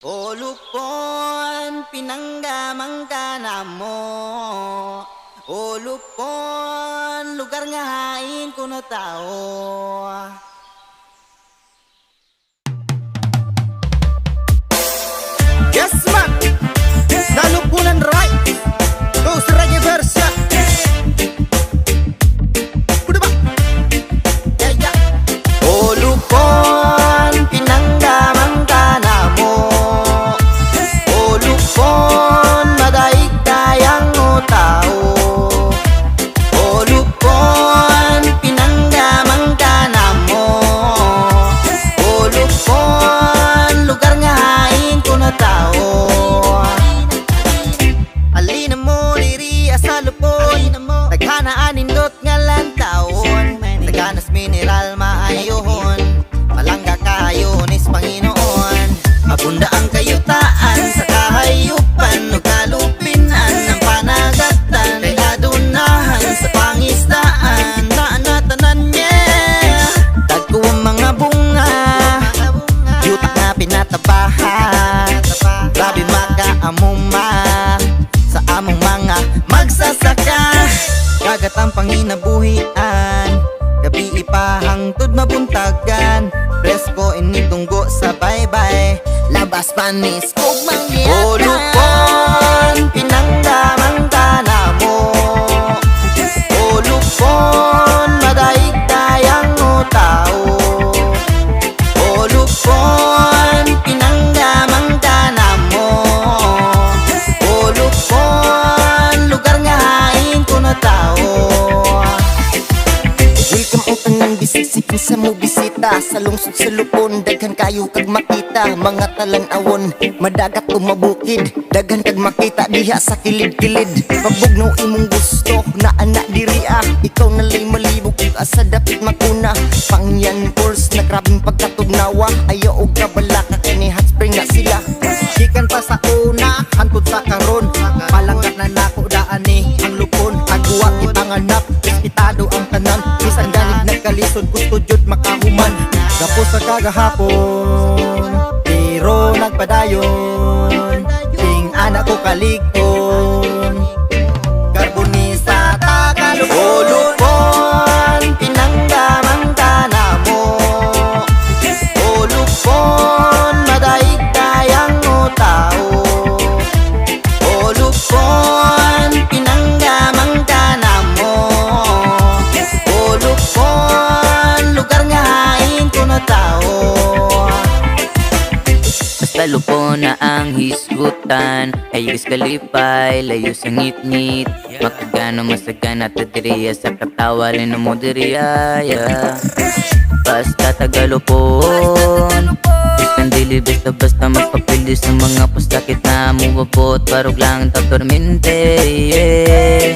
O lupon, pinanggamang ka na mo. O lupon, lugar nga hain ko na tao. Yes man, nalupunan right. Go sa reggae version. Udah ba? Yeah, yeah. O lupon, pinanggamang ka na mo. O lupon, madaig tayang o tao. O lupon, pinanggamang ka na mo. O lupon, lugar nga hain ko na tao. Alina mo diri sa lupon, naghanaan nindot nga lantaon. Naganas mineral maayohon, palangga kayo nis Panginoon. Mabunda ang kayutaan sa kahayupan, ug kalupinan ng panagatan. Kay adunahan sa pangistaan, naanatanan niya. Dagko ang mga bunga, yutak nga pinatabahan. Grabe makaamuma sa among mga magsasaka. Kagat ang panginabuhian, gabi ipahangtod mabuntagan. Presko initunggo sa baybay, labas panis kog mangyata. O lupon, pinanggamang ka na mo. O lupon, madaig tayang o tao. O lupon, pinanggamang ka na mo. O lupon, lugar nga hain ko na tao. Welcome ang tanang bisik sa mo bisita. Sa lungsod sa lupon, daghan kayo kag makita. Mga talan-awon, madagat o mabukid. Daghan kag makita diha sa kilid-kilid. Pabugnaw imong gusto, na anak diri ikaw nalay malibog kung asa dapit makuna. Pangyan course, na grabing pagkatugnawa. Ayaw og kabalaka, kini hot spring na sila. Gikan pa sa una, hantod sa karon. Palanggat na nako daan ang lupon. Agwa ipanganap, ispitado ang tanan. Bisan ganig nagkalisod, gusto jud makahuman. Gapos sa kagahapon, pero nagpadayon. Ting anak ko kaligton, karbonisa tagalog. O lupon, pinanggamang ka na mo. O lupon, madaig tayang o tao. O lupon, pinanggamang ka na mo. O lupon, lugar nga hain ko na tao. Basta lupon na ang hisgutan, ayos kalipay, layo sa ngit-ngit. Makagano masagana to diriya sa katawarin mo diriya, yeah. Basta tagalupon, isang dili basta-basta magpapili sa mga pustakit na mubabot. Parog lang tatormente, yeah.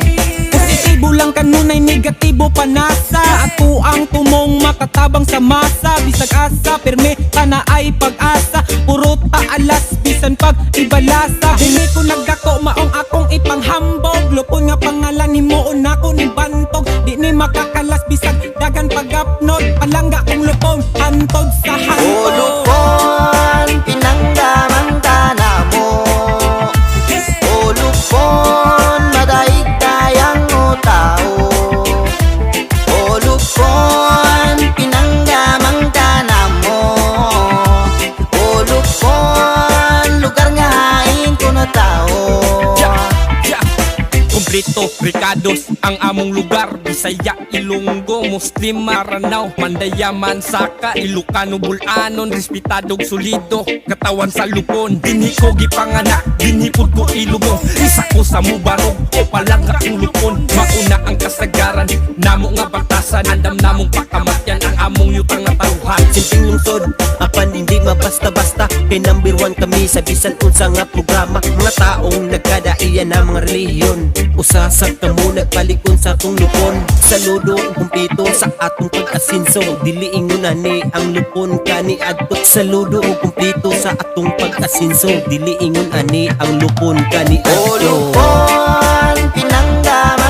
Positibo lang kanunay, negatibo panasa. Ato ang tumong makatabang sa masa. Bisag asa, perme kana ay pag-asa. Puro taalas, bisan pag ibalasa. Dini ko nagdako, maong akong ipanghambog. Lupon nga pangalan ni moon ako ni bantog. Di ni makakalas, bisag dagan pag-upload. Palangga kong lupon, hantod sa O hantod. lupon, pinanggamang ka na mo. O lupon, madaig tayang o tao. O lupon, pinanggamang ka na mo. O lupon, lugar nga hain ko na tao. Kumplito, Ricados, ang among lugar. Bisaya, Ilonggo, Muslim, Maranao, Mandayaman, Saka, Ilocano, Bulanon, respetadog solido, katawan sa lupon. Dinhi ko gipanganak, dinhi pud ko ilugo. Isa ko sa mubarog, o palangga kong lupon. Mauna ang kasagaran, namo nga batasan. Andam namong pakamatyan, ang among yutang na taruhan. Simpleng lungsod, apan hindi mabasta-basta. Kay number 1 kami sa bisan unsa nga programa. Mga taong nagkadaiyan na mga relihiyon. Usa sa kamo nagpalikon sa atong lupon. Saludo ang kumpito sa atong pag-asinso. Dili inguna ni ang lupon kani adto. Saludo ang kumpito sa atong pag-asinso. Dili ingon ani ang lupon kani O adto. lupon, pinanggamang